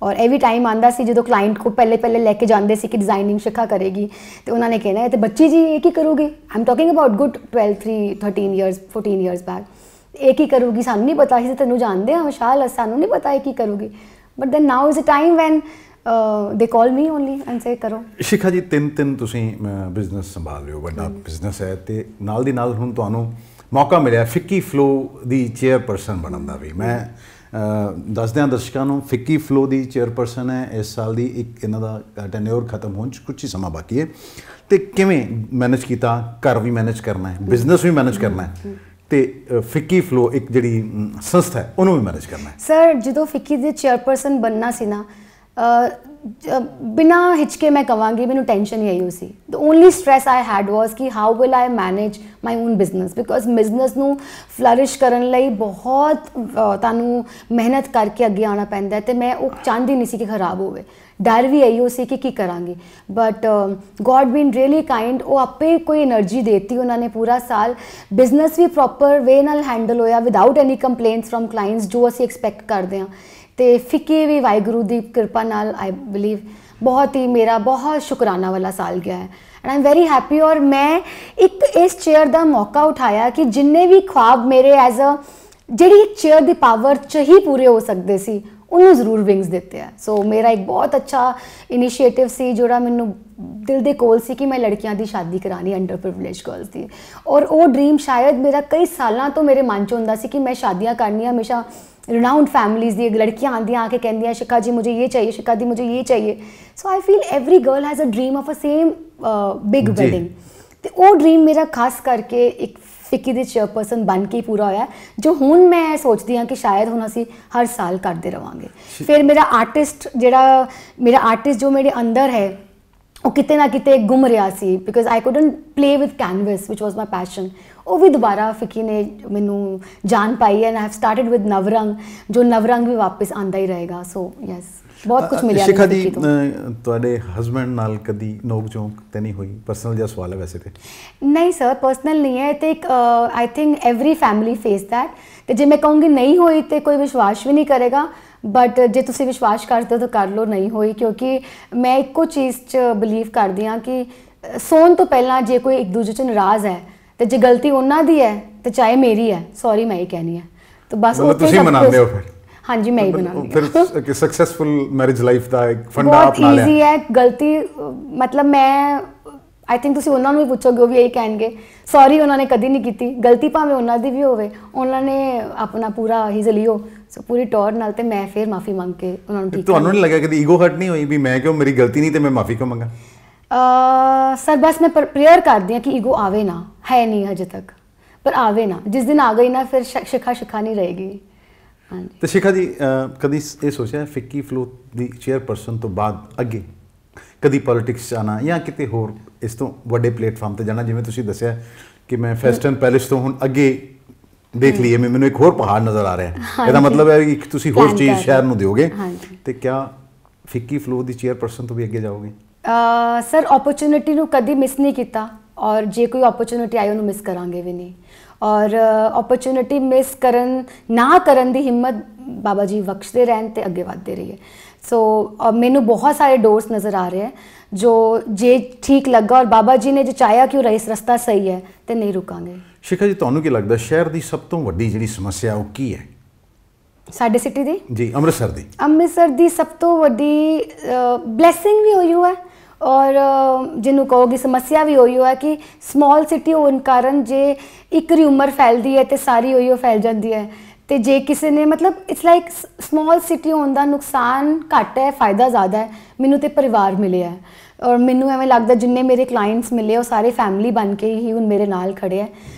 और एवरी टाइम आंदा सी जो क्लाइंट को पहले लेके जाते सी कि डिजाइनिंग शिखा करेगी तो उन्होंने कहना है तो बच्ची जी एक ही करूगी, I am talking about good 13 years 14 years back, एक ही करूगी, सानू नहीं पता ਸੀ ਤੈਨੂੰ ਜਾਣਦੇ ਹਾਂ ਵਿਸ਼ਾਲ, ਸਾਨੂੰ नहीं पता एक ही करूगी। But then now is a time when they call me only and say करो। शिखा जी ਤਿੰਨ ਤੁਸੀਂ ਬਿਜ਼ਨਸ ਸੰਭਾਲ ਰਹੇ ਹੋ, ਵੱਡਾ ਬਿਜ਼ਨਸ ਹੈ ਤੇ ਨਾਲ ਦੀ ਨਾਲ ਹੁਣ ਤੁਹਾਨੂੰ ਮੌਕਾ ਮਿਲਿਆ ਫਿੱਕੀ ਫਲੋ ਦੀ ਚੇਅਰਪਰਸਨ ਬਣਨ ਦਾ ਵੀ। ਮੈਂ ਦੱਸਦੇ ਹਾਂ ਦਰਸ਼ਕਾਂ ਨੂੰ, ਫਿੱਕੀ ਫਲੋ ਦੀ ਚੇਅਰਪਰਸਨ ਹੈ ਇਸ ਸਾਲ ਦੀ, ਇੱਕ ਇਹਨਾਂ ਦਾ ਟੈਨਿਓਰ ਖਤਮ ਹੋਣ 'ਚ ਕੁਝ ਹੀ ਸਮਾਂ ਬਾਕੀ ਹੈ। ਤੇ ਕਿਵੇਂ ਮੈਨੇਜ ਕੀਤਾ, ਘਰ ਵੀ ਮੈਨੇਜ ਕਰਨਾ ਹੈ, ਬਿਜ਼ਨਸ ਵੀ ਮੈਨੇਜ ਕਰਨਾ ਹੈ ਤੇ ਫਿੱਕੀ ਫਲੋ ਇੱਕ ਜਿਹੜੀ ਸੰਸਥਾ ਹੈ ਉਹਨੂੰ ਵੀ ਮੈਨੇਜ ਕਰਨਾ ਹੈ। ਸਰ ਜਦੋਂ ਫਿੱਕੀ ਦੀ ਚੇਅਰਪਰਸਨ ਬਣਨਾ ਸੀ ਨਾ, बिना हिचके मैं कहांगी मैंने टेंशन यही हो सी। The only stress I had was कि how will I manage my own business, because business नू फ्लरिश करन लई बहुत तानू मेहनत करके अगे आना पैंदा है ते मैं वो चाहती नहीं सी कि खराब होवे। डर भी यही हो सी कि करांगी, but God been really kind, वो आपे कोई एनर्जी देती उन्होंने पूरा साल। बिजनेस भी प्रॉपर वे नाल हैंडल होया without any complaints from clients जो असी एक्सपैक्ट करते हैं। तो फिक्की भी वाहिगुरू की कृपा नाल आई बिलीव बहुत ही मेरा बहुत शुकराना वाला साल गया है and I am very happy. और मैं एक इस चेयर का मौका उठाया कि जिन्ने भी ख्वाब मेरे एज अ जी चेयर की पावर च ही पूरे हो सकते सी उन्होंने जरूर विंग्स दिते हैं। सो मेरा एक बहुत अच्छा इनिशिएटिव सी जोड़ा मैनू दिल दे कोल सी कि मैं लड़कियां की शादी करानी अंडर प्रिविलेज गर्ल्स की, और वो ड्रीम शायद मेरा कई सालों तो मेरे मन च होंदा सी कि मैं शादियां करनी, हमेशा रिनाउंड फैमिलीज़ दी लड़कियां आंदियां आके कहंदियां शिखा जी मुझे ये चाहिए, शिखा जी मुझे ये चाहिए। So I feel every girl has a dream of a same big wedding, तो वो ड्रीम मेरा खास करके एक फिक्की दी चेयरपर्सन बन के ही पूरा होया, जो हुण मैं सोचती हाँ कि शायद हुण असी हर साल करते रहांगे। फिर मेरा आर्टिस्ट जो मेरे अंदर है वो किते ना किते गुम रहा सी, because I couldn't play with canvas which was my passion. वो भी दोबारा फिक्की ने मैनू जान पाई है and I have started with Navrang, जो नवरंग भी वापस आंदा ही रहेगा। सो यस बहुत कुछ मिला। शिखा जी ਤੁਹਾਡੇ ਹਸਬੈਂਡ ਨਾਲ कदी नोक झोंक तो नहीं हुई? पर्सनल जिहा सवाल है वैसे तो नहीं सर, पर्सनल नहीं है तो एक I think every family face that. तो जे मैं कहूँगी नहीं हुई तो कोई विश्वास भी नहीं करेगा, बट जे तुसी विश्वास करते हो तो कर लो, नहीं हुई। क्योंकि मैं एको चीज़ च बिलीव करती हाँ कि सोन तो पहला जे कोई एक दूजे च नाराज़ है तो जे गलती उन्हों की है तो चाहे मेरी है, सॉरी मैं ही कहनी है। तो बस तुसी मनाते हो फिर? हाँ जी मैं ही बनाती हूँ। फिर सक्सेसफुल मैरिज लाइफ का एक फंडा अपना लिया। बहुत ईजी है गलती, मतलब मैं आई थिंक तुसी उन्होंने भी पूछोगे वो भी यही कहेंगे सॉरी उन्होंने कभी नहीं की, गलती भावें उन्होंने भी होवे, उन्होंने अपना पूरा ही लियो सो पूरी टौर नाल ते मैं फिर माफ़ी मंग के उन्होंने ठीक। ਤੁਹਾਨੂੰ नहीं लगा कभी ईगो हर्ट नहीं हुई भी मैं क्यों, मेरी गलती नहीं तो मैं माफ़ी क्यों मंगा? सर बस मैं प्रेयर करती हाँ कि ईगो आवे ना, है नहीं हजे तक, पर आवे ना, जिस दिन आ गई ना फिर शिखा नहीं रहेगी। हाँ तो शिखा जी कभी ये सोचा है फिक्की फ्लो की चेयरपर्सन तो बाद अगे कभी पॉलिटिक्स आना या किते होर इस तो वड्डे प्लेटफार्म ते जाना, जिवें तुसीं दस्सिया कि मैं फेस्टन पैलेस तो हुण अगे देख लिए मैंने एक होर पहाड़ नज़र आ रहा है, हाँ इसका मतलब है कि तुसीं होर चीज़ शहर नूं दिओगे। हाँ तो क्या फिक्की फ्लो की चेयरपर्सन तो भी अगे जाओगे? सर अपॉर्चुनिटी नूं कदी मिस नहीं किया, और जे कोई अपॉर्चुनिटी आई उन्होंने मिस करांगे भी नहीं, और अपॉर्चुनिटी मिस करन दी हिम्मत बाबा जी बख्शते रहन ते अगे वधदे रहिए। सो मैनू बहुत सारे डोर्स नज़र आ रहे हैं जो जे ठीक लगा और बाबा जी ने जो चाहा कि वो रस्ता सही है तो नहीं रुकांगे। शिखा जी तुहानू की लगता शहर की सब तो वड्डी जिहड़ी समस्या वो की है? साडे सिटी दी जी अमृतसर दी सब तो वड्डी ब्लैसिंग भी हुई है, ਔਰ ਜਿਹਨੂੰ ਕਹੋਗੀ ਸਮੱਸਿਆ ਵੀ ਉਹੀ ਹੈ ਕਿ ਸਮਾਲ ਸਿਟੀ ਹੋਣ ਕਾਰਨ ਜੇ ਇੱਕ ਰਿਊਮਰ ਫੈਲਦੀ ਹੈ ਤੇ ਸਾਰੀ ਉਹੀ ਫੈਲ ਜਾਂਦੀ ਹੈ। ਤੇ ਜੇ ਕਿਸੇ ਨੇ ਮਤਲਬ ਇਟਸ ਲਾਈਕ ਸਮਾਲ ਸਿਟੀ ਹੋਣ ਦਾ ਨੁਕਸਾਨ ਘੱਟ ਹੈ, ਫਾਇਦਾ ਜ਼ਿਆਦਾ ਹੈ। ਮੈਨੂੰ ਤੇ ਪਰਿਵਾਰ ਮਿਲਿਆ ਹੈ ਔਰ ਮੈਨੂੰ ਐਵੇਂ ਲੱਗਦਾ ਜਿੰਨੇ ਮੇਰੇ ਕਲਾਇੰਟਸ ਮਿਲੇ ਉਹ ਸਾਰੇ ਫੈਮਿਲੀ ਬਣ ਕੇ ਹੀ ਹੁਣ ਮੇਰੇ ਨਾਲ ਖੜੇ ਹੈ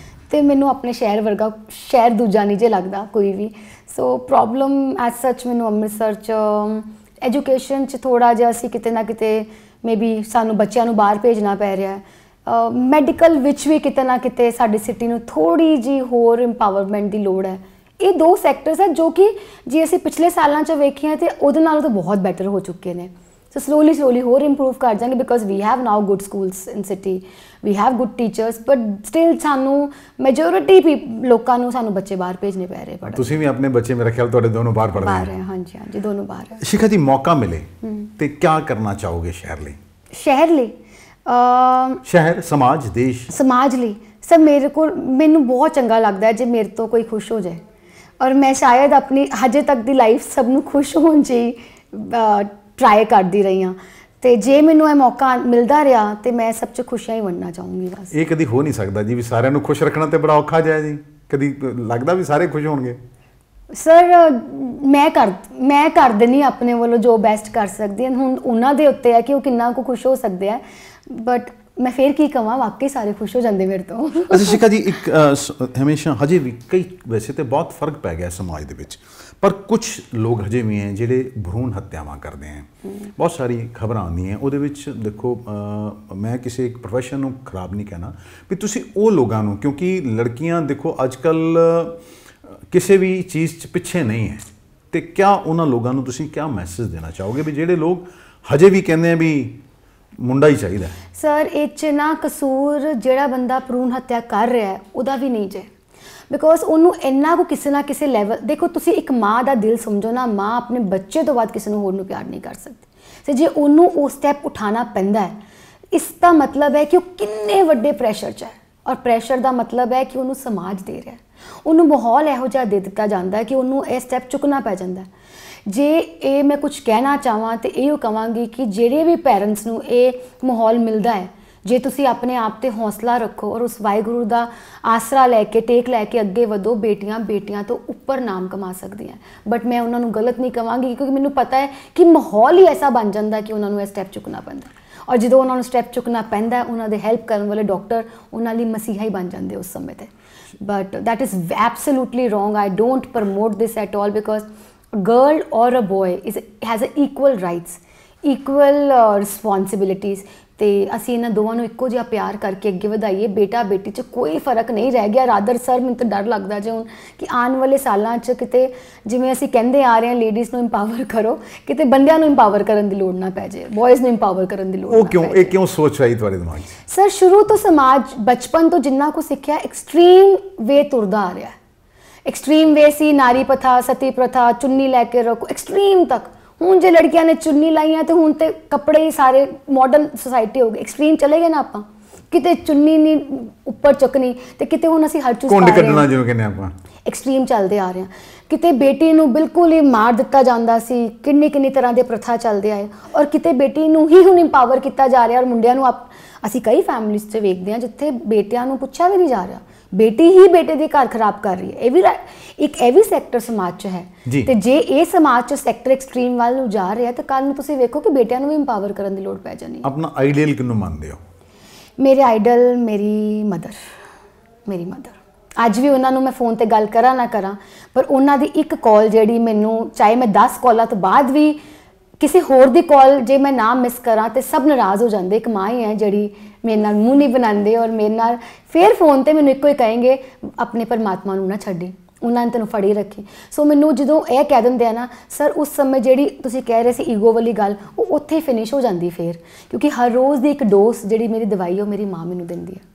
ਤੇ ਮੈਨੂੰ ਆਪਣੇ ਸ਼ਹਿਰ ਵਰਗਾ ਸ਼ਹਿਰ ਦੂਜਾ ਨਹੀਂ ਜੇ ਲੱਗਦਾ ਕੋਈ ਵੀ। ਸੋ ਪ੍ਰੋਬਲਮ ਐਜ਼ ਸੱਚ ਮੈਨੂੰ ਅੰਮ੍ਰਿਤਸਰ 'ਚ ਐਜੂਕੇਸ਼ਨ 'ਚ ਥੋੜ੍ਹਾ ਜਿਹਾ ਅਸੀਂ ਕਿਤੇ ਨਾ ਕਿਤੇ ਮੇਬੀ ਸਾਨੂੰ ਬੱਚਿਆਂ ਨੂੰ ਬਾਹਰ ਭੇਜਣਾ ਪੈ ਰਿਹਾ। ਮੈਡੀਕਲ ਵਿੱਚ ਵੀ ਕਿਤੇ ਨਾ ਕਿਤੇ ਸਾਡੀ ਸਿਟੀ ਨੂੰ ਥੋੜ੍ਹੀ ਜਿਹੀ ਹੋਰ ਇੰਪਾਵਰਮੈਂਟ ਦੀ ਲੋੜ ਹੈ। ਇਹ ਦੋ ਸੈਕਟਰਸ ਹੈ ਜੋ ਕਿ ਜੇ ਅਸੀਂ ਪਿਛਲੇ ਸਾਲਾਂ 'ਚ ਵੇਖੀਆਂ ਤੇ ਉਹਦੇ ਨਾਲੋਂ ਤਾਂ ਬਹੁਤ ਬੈਟਰ ਹੋ ਚੁੱਕੇ ਨੇ। ਸੋ ਸਲੋਲੀ ਹੋਰ ਇੰਪਰੂਵ ਕਰ ਜਾਵਾਂਗੇ because we have now good schools in city, we have good teachers, but still ਸਾਨੂੰ ਮੈਜੋਰਿਟੀ ਲੋਕਾਂ ਨੂੰ ਸਾਨੂੰ ਬੱਚੇ ਬਾਹਰ ਭੇਜਣੇ ਪੈ ਰਹੇ ਪੜ੍ਹਨ। ਤੁਸੀਂ ਵੀ ਆਪਣੇ ਬੱਚੇ ਮੇਰਾ ਖਿਆਲ ਤੁਹਾਡੇ ਦੋਨੋਂ ਬਾਹਰ ਪੜ੍ਹਦੇ ਬਾਹਰ ਹੈ? ਹਾਂਜੀ ਹਾਂਜੀ, ਦੋਨੋਂ ਬਾਹਰ ਹੈ। ਸ਼ਿਖਾ ਜੀ, ਮੌਕਾ ਮਿਲੇ ਤੇ ਕੀ ਕਰਨਾ ਚਾਹੋਗੇ ਸ਼ਹਿਰ ਲਈ? ਸ਼ਹਿਰ ਲਈ ਸ਼ਹਿਰ, ਸਮਾਜ, ਦੇਸ਼? ਸਮਾਜ ਲਈ ਸਰ ਮੈਨੂੰ ਬਹੁਤ ਚੰਗਾ ਲੱਗਦਾ ਜੇ ਮੇਰੇ ਤੋਂ ਕੋਈ ਖੁਸ਼ ਹੋ ਜਾਏ ਔਰ ਮੈਂ ਸ਼ਾਇਦ ਆਪਣੀ ਹਜੇ ਤੱਕ ਦੀ ਲਾਈਫ ਸਭ ਨੂੰ ਖੁਸ਼ ਹੋਣ 'ਚ ਹੀ ਟਰਾਈ ਕਰਦੀ ਰਹੀ ਹਾਂ ਤੇ ਜੇ ਮੈਨੂੰ ਇਹ ਮੌਕਾ ਮਿਲਦਾ ਰਿਹਾ ਤੇ ਮੈਂ ਸਭ 'ਚ ਖੁਸ਼ੀਆਂ ਹੀ ਵੰਡਣਾ ਚਾਹੂੰਗੀ ਬਸ। ਇਹ ਕਦੀ ਹੋ ਨਹੀਂ ਸਕਦਾ ਜੀ ਵੀ ਸਾਰਿਆਂ ਨੂੰ ਖੁਸ਼ ਰੱਖਣਾ ਤੇ ਬੜਾ ਔਖਾ ਜਾਏ ਜੀ? ਕਦੀ ਲੱਗਦਾ ਵੀ ਸਾਰੇ ਖੁਸ਼ ਹੋਣਗੇ? ਸਰ ਮੈਂ ਕਰ ਦਿੰਦੀ ਆਪਣੇ ਵੱਲੋਂ ਜੋ ਬੈਸਟ ਕਰ ਸਕਦੀ ਹਾਂ। ਹੁਣ ਉਹਨਾਂ ਦੇ ਉੱਤੇ ਹੈ ਕਿ ਉਹ ਕਿੰਨਾ ਕੁ ਖੁਸ਼ ਹੋ ਸਕਦੇ ਆ, ਬਟ ਮੈਂ ਫਿਰ ਕੀ ਕਹਾਂ, ਵਾਕਈ ਸਾਰੇ ਖੁਸ਼ ਹੋ ਜਾਂਦੇ ਮੇਰੇ ਤੋਂ। ਅੱਛਾ ਸ਼ਿਖਾ ਜੀ, ਇੱਕ ਹਮੇਸ਼ਾ ਹਜੇ ਵੀ ਕਈ ਵੈਸੇ ਤੇ ਬਹੁਤ ਫਰਕ ਪੈ ਗਿਆ ਸਮਾਜ ਦੇ ਵਿੱਚ, ਪਰ ਕੁਝ ਲੋਕ ਹਜੇ ਵੀ ਹੈ ਜਿਹੜੇ ਭਰੂਣ ਹੱਤਿਆਵਾਂ ਕਰਦੇ ਹੈ। ਬਹੁਤ ਸਾਰੀ ਖਬਰਾਂ ਆਉਂਦੀਆਂ ਉਹਦੇ ਵਿੱਚ। ਦੇਖੋ ਮੈਂ ਕਿਸੇ ਇੱਕ ਪ੍ਰੋਫੈਸ਼ਨ ਨੂੰ ਖਰਾਬ ਨਹੀਂ ਕਹਿਣਾ ਵੀ ਤੁਸੀਂ ਉਹ ਲੋਕਾਂ ਨੂੰ, ਕਿਉਂਕਿ ਲੜਕੀਆਂ ਦੇਖੋ ਅੱਜ ਕੱਲ੍ਹ ਕਿਸੇ ਵੀ ਚੀਜ਼ 'ਚ ਪਿੱਛੇ ਨਹੀਂ ਹੈ, ਤੇ ਕਿਆ ਉਹਨਾਂ ਲੋਕਾਂ ਨੂੰ ਤੁਸੀਂ ਕਿਆ ਮੈਸੇਜ ਦੇਣਾ ਚਾਹੋਗੇ ਵੀ ਜਿਹੜੇ ਲੋਕ ਹਜੇ ਵੀ ਕਹਿੰਦੇ ਆ ਵੀ ਮੁੰਡਾ ਹੀ ਚਾਹੀਦਾ? ਸਰ ਇਹ 'ਚ ਨਾ ਕਸੂਰ ਜਿਹੜਾ ਬੰਦਾ ਭਰੂਣ ਹੱਤਿਆ ਕਰ ਰਿਹਾ ਹੈ ਉਹਦਾ ਵੀ ਨਹੀਂ ਜੇ, ਬਿਕੋਜ਼ ਉਹਨੂੰ ਇੰਨਾ ਕੁ ਕਿਸੇ ਨਾ ਕਿਸੇ ਲੈਵਲ, ਦੇਖੋ ਤੁਸੀਂ ਇੱਕ ਮਾਂ ਦਾ ਦਿਲ ਸਮਝੋ ਨਾ, ਮਾਂ ਆਪਣੇ ਬੱਚੇ ਤੋਂ ਬਾਅਦ ਕਿਸੇ ਨੂੰ ਹੋਰ ਨੂੰ ਪਿਆਰ ਨਹੀਂ ਕਰ ਸਕਦੀ। ਤੇ ਜੇ ਉਹਨੂੰ ਉਹ ਸਟੈਪ ਉਠਾਉਣਾ ਪੈਂਦਾ ਹੈ, ਇਸ ਦਾ ਮਤਲਬ ਹੈ ਕਿ ਉਹ ਕਿੰਨੇ ਵੱਡੇ ਪ੍ਰੈਸ਼ਰ 'ਚ ਹੈ, ਔਰ ਪ੍ਰੈਸ਼ਰ ਦਾ ਮਤਲਬ ਹੈ ਕਿ ਉਹਨੂੰ ਸਮਾਜ ਦੇ ਰਿਹਾ, ਉਹਨੂੰ ਮਾਹੌਲ ਇਹੋ ਜਿਹਾ ਦੇ ਦਿੱਤਾ ਜਾਂਦਾ ਕਿ ਉਹਨੂੰ ਇਹ ਸਟੈਪ ਚੁੱਕਣਾ ਪੈ ਜਾਂਦਾ। ਜੇ ਇਹ ਮੈਂ ਕੁਝ ਕਹਿਣਾ ਚਾਹਾਂ ਤੇ ਇਹੋ ਕਹਾਂਗੀ ਕਿ ਜਿਹੜੇ ਵੀ ਪੈਰੈਂਟਸ ਨੂੰ ਇਹ ਮਾਹੌਲ ਮਿਲਦਾ ਹੈ, ਜੇ ਤੁਸੀਂ ਆਪਣੇ ਆਪ ਤੇ ਹੌਸਲਾ ਰੱਖੋ ਔਰ ਉਸ ਵਾਹਿਗੁਰੂ ਦਾ ਆਸਰਾ ਲੈ ਕੇ ਟੇਕ ਲੈ ਕੇ ਅੱਗੇ ਵਧੋ, ਬੇਟੀਆਂ ਤੋਂ ਉੱਪਰ ਨਾਮ ਕਮਾ ਸਕਦੀਆਂ। ਬਟ ਮੈਂ ਉਹਨਾਂ ਨੂੰ ਗਲਤ ਨਹੀਂ ਕਹਾਂਗੀ ਕਿਉਂਕਿ ਮੈਨੂੰ ਪਤਾ ਹੈ ਕਿ ਮਾਹੌਲ ਹੀ ਐਸਾ ਬਣ ਜਾਂਦਾ ਕਿ ਉਹਨਾਂ ਨੂੰ ਇਹ ਸਟੈਪ ਚੁੱਕਣਾ ਪੈਂਦਾ, ਔਰ ਜਦੋਂ ਉਹਨਾਂ ਨੂੰ ਸਟੈਪ ਚੁੱਕਣਾ ਪੈਂਦਾ ਉਹਨਾਂ ਦੇ ਹੈਲਪ ਕਰਨ ਵਾਲੇ ਡਾਕਟਰ ਉਹਨਾਂ ਲਈ ਮਸੀਹਾ ਹੀ ਬਣ ਜਾਂਦੇ ਉਸ ਸਮੇਂ 'ਤੇ। But that is absolutely wrong. I don't promote this at all because a girl or a boy has equal rights, equal responsibilities ਤੇ ਅਸੀਂ ਇਹਨਾਂ ਦੋਵਾਂ ਨੂੰ ਇੱਕੋ ਜਿਹਾ ਪਿਆਰ ਕਰਕੇ ਅੱਗੇ ਵਧਾਈਏ। ਬੇਟਾ ਬੇਟੀ 'ਚ ਕੋਈ ਫਰਕ ਨਹੀਂ ਰਹਿ ਗਿਆ। ਰਾਦਰ ਸਰ ਮੈਨੂੰ ਤਾਂ ਡਰ ਲੱਗਦਾ ਜੇ ਹੁਣ ਕਿ ਆਉਣ ਵਾਲੇ ਸਾਲਾਂ 'ਚ ਕਿਤੇ ਜਿਵੇਂ ਅਸੀਂ ਕਹਿੰਦੇ ਆ ਰਹੇ ਹਾਂ ਲੇਡੀਜ਼ ਨੂੰ ਇੰਪਾਵਰ ਕਰੋ, ਕਿਤੇ ਬੰਦਿਆਂ ਨੂੰ ਇੰਪਾਵਰ ਕਰਨ ਦੀ ਲੋੜ ਨਾ ਪੈ ਜਾਏ, ਬॉयਜ਼ ਨੂੰ ਇੰਪਾਵਰ ਕਰਨ ਦੀ ਲੋੜ ਨਾ ਪੈ ਜਾਏ। ਇਹ ਕਿਉਂ ਸੋਚ ਆਈ ਤੁਹਾਡੇ ਦਿਮਾਗ 'ਚ? ਸਰ ਸ਼ੁਰੂ ਤੋਂ ਸਮਾਜ ਬਚਪਨ ਤੋਂ ਜਿੰਨਾ ਕੁ ਸਿੱਖਿਆ ਐਕਸਟ੍ਰੀਮ ਵੇ ਤੁਰਦਾ ਆ ਰਿਹਾ। ਐਕਸਟ੍ਰੀਮ ਵੇ ਸੀ ਨਾਰੀ ਪ੍ਰਥਾ, ਸਤੀ ਪ੍ਰਥਾ, ਚੁੰਨੀ ਲੈ ਕੇ ਰੱਖੋ, ਐਕਸਟ੍ਰੀਮ ਤੱਕ। ਹੁਣ ਜੇ ਲੜਕੀਆਂ ਨੇ ਚੁੰਨੀ ਲਾਈਆਂ ਤੇ ਹੁਣ ਤੇ ਕੱਪੜੇ ਹੀ ਸਾਰੇ ਮਾਡਰਨ ਸੁਸਾਇਟੀ ਹੋ ਗਈ, ਐਕਸਟ੍ਰੀਮ ਚਲੇ ਗਏ ਨਾ ਆਪਾਂ। ਕਿਤੇ ਚੁੰਨੀ ਨਹੀਂ ਉੱਪਰ ਚੁੱਕਣੀ ਤੇ ਕਿਤੇ ਹੁਣ ਅਸੀਂ ਹਰ ਚੀਜ਼ ਕੁੰਡ ਕੱਢਣਾ ਜਿਵੇਂ ਕਹਿੰਦੇ ਆਪਾਂ, ਐਕਸਟ੍ਰੀਮ ਚੱਲਦੇ ਆ ਰਹੇ ਹਾਂ। ਕਿਤੇ ਬੇਟੀ ਨੂੰ ਬਿਲਕੁਲ ਹੀ ਮਾਰ ਦਿੱਤਾ ਜਾਂਦਾ ਸੀ, ਕਿੰਨੀ ਤਰ੍ਹਾਂ ਦੇ ਪ੍ਰਥਾ ਚੱਲਦੇ ਆਏ, ਔਰ ਕਿਤੇ ਬੇਟੀ ਨੂੰ ਹੀ ਹੁਣ ਇੰਪਾਵਰ ਕੀਤਾ ਜਾ ਰਿਹਾ ਔਰ ਮੁੰਡਿਆਂ ਨੂੰ ਅਸੀਂ ਕਈ ਫੈਮਿਲੀਜ਼ 'ਚ ਵੇਖਦੇ ਹਾਂ ਜਿੱਥੇ ਬੇਟਿਆਂ ਨੂੰ ਪੁੱਛਿਆ ਵੀ ਨਹੀਂ ਜਾ ਰਿਹਾ, ਬੇਟੀ ਹੀ ਬੇਟੇ ਦੇ ਘਰ ਖਰਾਬ ਕਰ ਰਹੀ ਹੈ। ਇਹ ਵੀ ਸੈਕਟਰ ਸਮਾਜ 'ਚ ਹੈ ਤੇ ਜੇ ਇਹ ਸਮਾਜ 'ਚ ਸੈਕਟਰ ਐਕਸਟ੍ਰੀਮ ਵੱਲ ਨੂੰ ਜਾ ਰਿਹਾ ਤਾਂ ਕੱਲ ਨੂੰ ਤੁਸੀਂ ਵੇਖੋ ਕਿ ਬੇਟਿਆਂ ਨੂੰ ਵੀ ਇੰਪਾਵਰ ਕਰਨ ਦੀ ਲੋੜ ਪੈ ਜਾਣੀ। ਆਪਣਾ ਆਈਡੀਅਲ ਕਿਹਨੂੰ ਮੰਨਦੇ ਹੋ? ਮੇਰੇ ਆਈਡਲ ਮੇਰੀ ਮਦਰ। ਅੱਜ ਵੀ ਉਹਨਾਂ ਨੂੰ ਮੈਂ ਫੋਨ ਤੇ ਗੱਲ ਕਰਾਂ ਨਾ ਕਰਾਂ, ਪਰ ਉਹਨਾਂ ਦੀ ਇੱਕ ਕਾਲ ਜਿਹੜੀ ਮੈਨੂੰ, ਚਾਹੇ ਮੈਂ 10 ਕਾਲਾਂ ਤੋਂ ਬਾਅਦ ਵੀ ਕਿਸੇ ਹੋਰ ਦੀ ਕਾਲ ਜੇ ਮੈਂ ਨਾ ਮਿਸ ਕਰਾਂ ਤੇ ਸਭ ਨਾਰਾਜ਼ ਹੋ ਜਾਂਦੇ। ਇੱਕ ਮਾਂ ਹੀ ਹੈ ਜਿਹੜੀ ਮੇਰੇ ਨਾਲ ਮੂੰਹ ਨਹੀਂ ਬਣਾਉਂਦੇ ਔਰ ਮੇਰੇ ਨਾਲ ਫਿਰ ਫੋਨ ਤੇ ਮੈਨੂੰ ਇੱਕੋ ਹੀ ਕਹੇਂਗੇ, ਆਪਣੇ ਪਰਮਾਤਮਾ ਨੂੰ ਨਾ ਛੱਡੀ, ਉਹਨਾਂ ਨੇ ਤੈਨੂੰ ਫੜੀ ਰੱਖੀ। ਸੋ ਮੈਨੂੰ ਜਦੋਂ ਇਹ ਕਹਿ ਦਿੰਦੇ ਆ ਨਾ ਸਰ, ਉਸ ਸਮੇਂ ਜਿਹੜੀ ਤੁਸੀਂ ਕਹਿ ਰਹੇ ਸੀ ਈਗੋ ਵਾਲੀ ਗੱਲ, ਉਹ ਉੱਥੇ ਹੀ ਫਿਨਿਸ਼ ਹੋ ਜਾਂਦੀ ਫਿਰ, ਕਿਉਂਕਿ ਹਰ ਰੋਜ਼ ਦੀ ਇੱਕ ਡੋਜ਼ ਜਿਹੜੀ ਮੇਰੀ ਦਵਾਈ ਉਹ ਮੇਰੀ ਮਾਂ ਮੈਨੂੰ ਦਿੰਦੀ ਹੈ।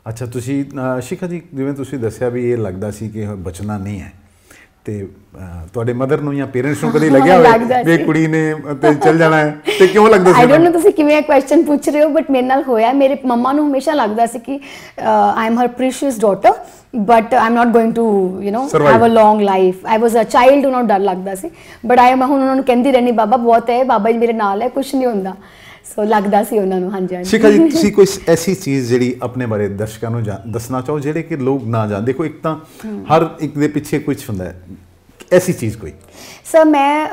ਅੱਛਾ, ਤੁਸੀਂ ਸ਼ਿਖਾ ਜੀ ਜਿਵੇਂ ਤੁਸੀਂ ਦੱਸਿਆ ਵੀ ਇਹ ਲੱਗਦਾ ਸੀ ਕਿ ਬਚਣਾ ਨਹੀਂ ਹੈ, ਤੇ ਤੁਹਾਡੇ ਮਦਰ ਨੂੰ ਜਾਂ ਪੇਰੈਂਟਸ ਨੂੰ ਕਦੇ ਲੱਗਿਆ ਹੋਵੇ ਵੀ ਕੁੜੀ ਨੇ ਤੇ ਚੱਲ ਜਾਣਾ ਹੈ, ਤੇ ਕਿਉਂ ਲੱਗਦਾ ਸੀ? ਆਈ ਡੋਨਟ ਨੋ ਤੁਸੀਂ ਕਿਵੇਂ ਇਹ ਕੁਐਸਚਨ ਪੁੱਛ ਰਹੇ ਹੋ, ਬਟ ਮੇਰੇ ਨਾਲ ਹੋਇਆ। ਮੇਰੇ ਮੰਮਾ ਨੂੰ ਹਮੇਸ਼ਾ ਲੱਗਦਾ ਸੀ ਕਿ I am her precious daughter, but I am not going to have a long life. I was a child, ਉਹਨਾਂ ਨੂੰ ਡਰ ਲੱਗਦਾ ਸੀ, ਬਟ ਹੁਣ ਉਹਨਾਂ ਨੂੰ ਕਹਿੰਦੀ ਰਹਿੰਦੀ ਬਾਬਾ ਬਹੁਤ ਹੈ, ਬਾਬਾ ਜੀ ਮੇਰੇ ਨਾਲ ਹੈ, ਕੁਛ ਨਹੀਂ ਹੁੰਦਾ। ਸੋ ਲੱਗਦਾ ਸੀ ਉਹਨਾਂ ਨੂੰ। ਹਾਂਜੀ ਹਾਂਜੀ। ਸ਼ਿਖਾ ਜੀ, ਤੁਸੀਂ ਕੋਈ ਐਸੀ ਚੀਜ਼ ਜਿਹੜੀ ਆਪਣੇ ਬਾਰੇ ਦਰਸ਼ਕਾਂ ਨੂੰ ਦੱਸਣਾ ਚਾਹੋ ਜਿਹੜੇ ਕਿ ਲੋਕ ਨਾ ਜਾਣ? ਦੇਖੋ ਇੱਕ ਤਾਂ ਹਰ ਇੱਕ ਦੇ ਪਿੱਛੇ ਕੁਝ ਹੁੰਦਾ ਹੈ, ਐਸੀ ਚੀਜ਼ ਕੋਈ? ਸਰ ਮੈਂ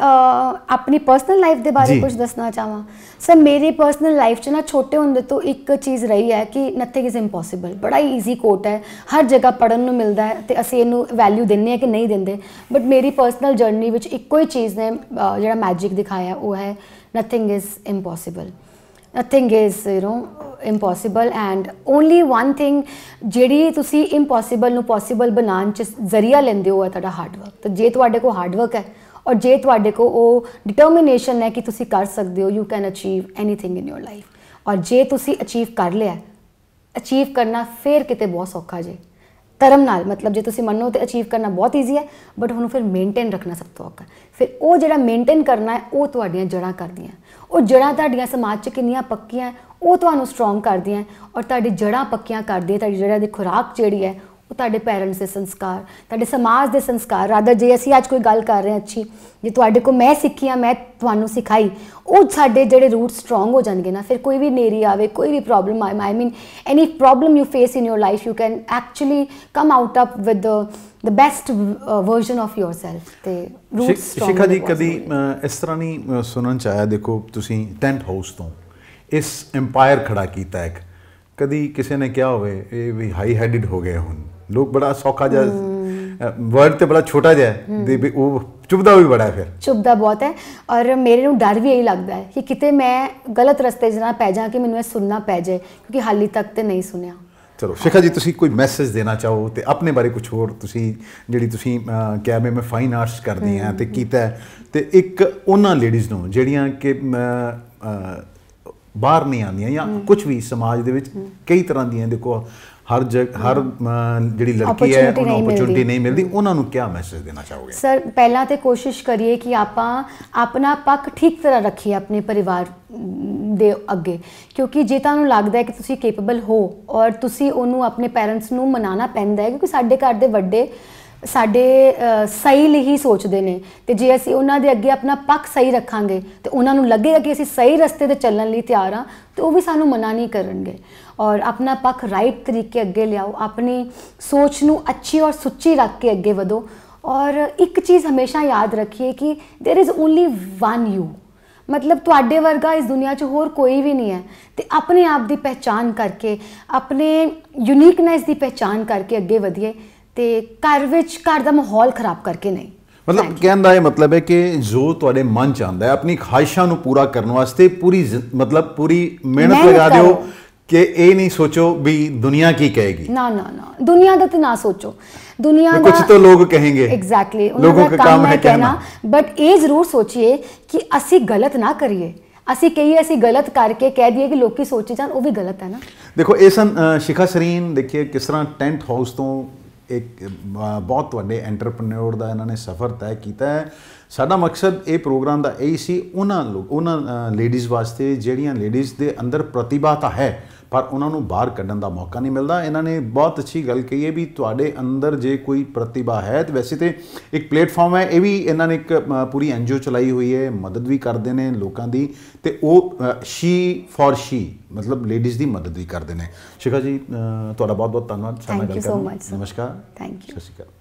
ਆਪਣੀ ਪਰਸਨਲ ਲਾਈਫ ਦੇ ਬਾਰੇ ਕੁਝ ਦੱਸਣਾ ਚਾਹਾਂ। ਸਰ ਮੇਰੀ ਪਰਸਨਲ ਲਾਈਫ 'ਚ ਨਾ ਛੋਟੇ ਹੁੰਦੇ ਤੋਂ ਇੱਕ ਚੀਜ਼ ਰਹੀ ਹੈ ਕਿ ਨਥਿੰਗ ਇਜ਼ ਇੰਪੋਸੀਬਲ। ਬੜਾ ਹੀ ਈਜ਼ੀ ਕੋਟ ਹੈ, ਹਰ ਜਗ੍ਹਾ ਪੜ੍ਹਨ ਨੂੰ ਮਿਲਦਾ ਹੈ ਅਤੇ ਅਸੀਂ ਇਹਨੂੰ ਵੈਲਿਊ ਦਿੰਦੇ ਹਾਂ ਕਿ ਨਹੀਂ ਦਿੰਦੇ। ਬਟ ਮੇਰੀ ਪਰਸਨਲ ਜਰਨੀ ਵਿੱਚ ਇੱਕੋ ਹੀ ਚੀਜ਼ ਨੇ ਜਿਹੜਾ ਮੈਜਿਕ ਦਿਖਾਇਆ, ਉਹ ਹੈ nothing is impossible. Nothing is impossible and only one thing ਜਿਹੜੀ ਤੁਸੀਂ ਇੰਪੋਸੀਬਲ ਨੂੰ ਪੋਸੀਬਲ ਬਣਾਉਣ 'ਚ ਜ਼ਰੀਆ ਲੈਂਦੇ ਹੋ ਹੈ ਤੁਹਾਡਾ ਹਾਰਡ ਵਰਕ। ਤਾਂ ਜੇ ਤੁਹਾਡੇ ਕੋਲ ਹਾਰਡ ਵਰਕ ਹੈ ਔਰ ਜੇ ਤੁਹਾਡੇ ਕੋਲ ਉਹ ਡਿਟਰਮੀਨੇਸ਼ਨ ਹੈ ਕਿ ਤੁਸੀਂ ਕਰ ਸਕਦੇ ਹੋ, you can achieve anything in your life. ਔਰ ਜੇ ਤੁਸੀਂ ਅਚੀਵ ਕਰ ਲਿਆ, ਅਚੀਵ ਕਰਨਾ ਫਿਰ ਕਿਤੇ ਬਹੁਤ ਸੌਖਾ ਜੇ ਧਰਮ ਨਾਲ। ਮਤਲਬ ਜੇ ਤੁਸੀਂ ਮੰਨੋ ਤਾਂ ਅਚੀਵ ਕਰਨਾ ਬਹੁਤ ਈਜ਼ੀ ਹੈ, ਬਟ ਉਹਨੂੰ ਫਿਰ ਮੇਨਟੇਨ ਰੱਖਣਾ ਸਭ ਤੋਂ ਔਖਾ। ਫਿਰ ਉਹ ਜਿਹੜਾ ਮੇਨਟੇਨ ਕਰਨਾ ਹੈ ਉਹ ਤੁਹਾਡੀਆਂ ਜੜ੍ਹਾਂ ਕਰਦੀਆਂ। ਉਹ ਜੜ੍ਹਾਂ ਤੁਹਾਡੀਆਂ ਸਮਾਜ 'ਚ ਕਿੰਨੀਆਂ ਪੱਕੀਆਂ ਉਹ ਤੁਹਾਨੂੰ ਸਟਰੋਂਗ ਕਰਦੀਆਂ। ਔਰ ਤੁਹਾਡੀ ਜੜ੍ਹਾਂ ਪੱਕੀਆਂ ਕਰਦੀਆਂ, ਤੁਹਾਡੀ ਜੜ੍ਹਾਂ ਦੀ ਖੁਰਾਕ ਜਿਹੜੀ ਹੈ ਉਹ ਤੁਹਾਡੇ ਪੈਰੈਂਟਸ ਦੇ ਸੰਸਕਾਰ, ਤੁਹਾਡੇ ਸਮਾਜ ਦੇ ਸੰਸਕਾਰ। ਰਾਦਰ ਜੇ ਅਸੀਂ ਅੱਜ ਕੋਈ ਗੱਲ ਕਰ ਰਹੇ ਹਾਂ ਅੱਛੀ, ਜੇ ਤੁਹਾਡੇ ਕੋਲ ਮੈਂ ਸਿੱਖੀ ਆ, ਮੈਂ ਤੁਹਾਨੂੰ ਸਿਖਾਈ, ਉਹ ਸਾਡੇ ਜਿਹੜੇ ਰੂਟ ਸਟਰੋਂਗ ਹੋ ਜਾਣਗੇ ਨਾ, ਫਿਰ ਕੋਈ ਵੀ ਨੇਰੀ ਆਵੇ, ਕੋਈ ਵੀ ਪ੍ਰੋਬਲਮ ਆਏ, I mean any problem you face in your life, you can actually come out up with the best version of yourself। ਤੇ roots strong। ਸ਼ਿਖਾ ਜੀ, ਕਦੀ ਇਸ ਤਰ੍ਹਾਂ ਨਹੀਂ ਸੁਣਨ 'ਚ ਆਇਆ, ਦੇਖੋ ਤੁਸੀਂ ਟੈਂਟ ਹਾਊਸ ਤੋਂ ਇਸ ਐਮਪਾਇਰ ਖੜਾ ਕੀਤਾ ਇੱਕ, ਕਦੀ ਕਿਸੇ ਨੇ ਕਿਹਾ ਹੋਵੇ ਇਹ ਵੀ ਹਾਈ ਹੈਡਡ ਹੋ ਗਏ ਹੁਣ ਲੋਕ, ਬੜਾ ਸੌਖਾ ਜਿਹਾ ਵਰਡ ਤੇ ਬੜਾ ਛੋਟਾ ਜਿਹਾ ਦੇ ਵੀ ਉਹ ਚੁਭਦਾ ਵੀ ਬੜਾ, ਫਿਰ ਚੁਭਦਾ ਬਹੁਤ ਹੈ। ਔਰ ਮੇਰੇ ਨੂੰ ਡਰ ਵੀ ਇਹੀ ਲੱਗਦਾ ਹੈ ਕਿ ਕਿਤੇ ਮੈਂ ਗਲਤ ਰਸਤੇ 'ਚ ਨਾ ਪੈ ਜਾ, ਕਿ ਮੈਨੂੰ ਇਹ ਸੁਣਨਾ ਪੈ ਜਾਏ, ਕਿਉਂਕਿ ਹਾਲੀ ਤੱਕ ਤੇ ਨਹੀਂ ਸੁਣਿਆ। ਚਲੋ ਸ਼ਿਖਾ ਜੀ, ਤੁਸੀਂ ਕੋਈ ਮੈਸੇਜ ਦੇਣਾ ਚਾਹੋ ਤੇ ਆਪਣੇ ਬਾਰੇ ਕੁਝ ਹੋਰ, ਤੁਸੀਂ ਜਿਹੜੀ ਤੁਸੀਂ ਕਿਹਾ ਮੈਂ ਫਾਈਨ ਆਰਟਸ ਕਰਦੀ ਹਾਂ ਤੇ ਕੀਤਾ, ਤੇ ਇੱਕ ਉਹਨਾਂ ਲੇਡੀਜ਼ ਨੂੰ ਜਿਹੜੀਆਂ ਕਿ ਬਾਹਰ ਨਹੀਂ ਆਉਂਦੀਆਂ ਜਾਂ ਕੁਝ ਵੀ ਸਮਾਜ ਦੇ ਵਿੱਚ ਕਈ ਤਰ੍ਹਾਂ ਦੀਆਂ, ਦੇਖੋ ਹਰ ਜਿਹੜੀ ਲੜਕੀ ਹੈ ਉਹਨੂੰ ਓਪਰਚੁਨਿਟੀ ਨਹੀਂ ਮਿਲਦੀ, ਉਹਨਾਂ ਨੂੰ ਕੀ ਮੈਸੇਜ ਦੇਣਾ ਚਾਹੋਗੇ? ਸਰ ਪਹਿਲਾਂ ਤਾਂ ਕੋਸ਼ਿਸ਼ ਕਰੀਏ ਕਿ ਆਪਾਂ ਆਪਣਾ ਪੱਖ ਠੀਕ ਤਰ੍ਹਾਂ ਰੱਖੀਏ ਆਪਣੇ ਪਰਿਵਾਰ ਦੇ ਅੱਗੇ, ਕਿਉਂਕਿ ਜੇ ਤੁਹਾਨੂੰ ਲੱਗਦਾ ਹੈ ਕਿ ਤੁਸੀਂ ਕੇਪੇਬਲ ਹੋ ਔਰ ਤੁਸੀਂ ਉਹਨੂੰ ਆਪਣੇ ਪੈਰੈਂਟਸ ਨੂੰ ਮਨਾਉਣਾ ਪੈਂਦਾ ਹੈ, ਕਿਉਂਕਿ ਸਾਡੇ ਘਰ ਦੇ ਵੱਡੇ ਸਾਡੇ ਸਹੀ ਲਈ ਹੀ ਸੋਚਦੇ ਨੇ, ਤੇ ਜੇ ਅਸੀਂ ਉਹਨਾਂ ਦੇ ਅੱਗੇ ਆਪਣਾ ਪੱਖ ਸਹੀ ਰੱਖਾਂਗੇ ਤੇ ਉਹਨਾਂ ਨੂੰ ਲੱਗੇਗਾ ਕਿ ਅਸੀਂ ਸਹੀ ਰਸਤੇ 'ਤੇ ਚੱਲਣ ਲਈ ਤਿਆਰ ਹਾਂ, ਤੇ ਉਹ ਵੀ ਸਾਨੂੰ ਮਨਾ ਨਹੀਂ ਕਰਨਗੇ। ਔਰ ਆਪਣਾ ਪੱਖ ਰਾਈਟ ਤਰੀਕੇ ਅੱਗੇ ਲਿਆਓ, ਆਪਣੀ ਸੋਚ ਨੂੰ ਅੱਛੀ ਔਰ ਸੁੱਚੀ ਰੱਖ ਕੇ ਅੱਗੇ ਵਧੋ। ਔਰ ਇੱਕ ਚੀਜ਼ ਹਮੇਸ਼ਾ ਯਾਦ ਰੱਖੀਏ ਕਿ there is only one you, ਮਤਲਬ ਤੁਹਾਡੇ ਵਰਗਾ ਇਸ ਦੁਨੀਆ 'ਚ ਹੋਰ ਕੋਈ ਵੀ ਨਹੀਂ ਹੈ। ਤੇ ਆਪਣੇ ਆਪ ਦੀ ਪਹਿਚਾਣ ਕਰਕੇ, ਆਪਣੇ ਯੂਨੀਕਨੈਸ ਦੀ ਪਹਿਚਾਣ ਕਰਕੇ ਅੱਗੇ ਵਧੀਏ, ਤੇ ਘਰ ਵਿੱਚ ਘਰ ਦਾ ਮਾਹੌਲ ਖਰਾਬ ਕਰਕੇ ਨਹੀਂ। ਮਤਲਬ ਕਹਿਣ ਦਾ ਇਹ ਮਤਲਬ ਹੈ ਕਿ ਜੋ ਤੁਹਾਡੇ ਮਨ 'ਚ ਆਉਂਦਾ ਹੈ, ਆਪਣੀ ਖਾਹਿਸ਼ਾਂ ਨੂੰ ਪੂਰਾ ਕਰਨ ਵਾਸਤੇ ਪੂਰੀ ਮਿਹਨਤ ਲਗਾ ਦਿਓ, ਕਿ ਇਹ ਨਹੀਂ ਸੋਚੋ ਵੀ ਦੁਨੀਆ ਕੀ ਕਹੇਗੀ। ਨਾ ਨਾ ਨਾ, ਦੁਨੀਆ ਦਾ ਤਾਂ ਨਾ ਸੋਚੋ, ਦੁਨੀਆ ਦਾ ਕੁਝ ਤਾਂ ਲੋਕ ਕहेंगे, ਐਗਜ਼ੈਕਟਲੀ ਲੋਗों का काम है कहना, ਬਟ ਇਹ ਜ਼ਰੂਰ ਸੋਚੀਏ ਕਿ ਅਸੀਂ ਗਲਤ ਨਾ ਕਰੀਏ। ਅਸੀਂ ਕਹੀਏ ਅਸੀਂ ਗਲਤ ਕਰਕੇ ਕਹਿ ਦਈਏ ਕਿ ਲੋਕੀ ਸੋਚੀ ਜਾਣ, ਉਹ ਵੀ ਗਲਤ ਹੈ ਨਾ। ਦੇਖੋ ਇਹ ਸਨ ਸ਼ਿਖਾ ਸਰੇਨ, ਦੇਖੀਏ ਕਿਸ ਤਰ੍ਹਾਂ ਟੈਂਟ ਹਾਊਸ ਤੋਂ ਇੱਕ ਬਹੁਤ ਵੱਡੇ ਐਂਟਰਪ੍ਰੈਨਿਓਰ ਦਾ ਇਹਨਾਂ ਨੇ ਸਫ਼ਰ ਤੈਅ ਕੀਤਾ ਹੈ। ਸਾਡਾ ਮਕਸਦ ਇਹ ਪ੍ਰੋਗਰਾਮ ਦਾ ਇਹੀ ਸੀ, ਉਹਨਾਂ ਲੇਡੀਜ਼ ਵਾਸਤੇ ਜਿਹੜੀਆਂ ਲੇਡੀਜ਼ ਦੇ ਅੰਦਰ ਪ੍ਰਤਿਭਾ ਤਾਂ ਹੈ ਪਰ ਉਹਨਾਂ ਨੂੰ ਬਾਹਰ ਕੱਢਣ ਦਾ ਮੌਕਾ ਨਹੀਂ ਮਿਲਦਾ। ਇਹਨਾਂ ਨੇ ਬਹੁਤ ਅੱਛੀ ਗੱਲ ਕਹੀ ਹੈ ਵੀ ਤੁਹਾਡੇ ਅੰਦਰ ਜੇ ਕੋਈ ਪ੍ਰਤਿਭਾ ਹੈ, ਤਾਂ ਵੈਸੇ ਤਾਂ ਇੱਕ ਪਲੇਟਫਾਰਮ ਹੈ, ਇਹ ਵੀ ਇਹਨਾਂ ਨੇ ਇੱਕ ਪੂਰੀ NGO ਚਲਾਈ ਹੋਈ ਹੈ, ਮਦਦ ਵੀ ਕਰਦੇ ਨੇ ਲੋਕਾਂ ਦੀ, ਤੇ ਉਹ ਸ਼ੀ ਫॉर ਸ਼ੀ ਮਤਲਬ ਲੇਡੀਜ਼ ਦੀ ਮਦਦ ਵੀ ਕਰਦੇ ਨੇ। ਸ਼ਿਖਾ ਜੀ, ਤੁਹਾਡਾ ਬਹੁਤ ਬਹੁਤ ਧੰਨਵਾਦ। Thank you so much. ਨਮਸਕਾਰ। Thank you. ਸਤਿ ਸ਼੍ਰੀ ਅਕਾਲ।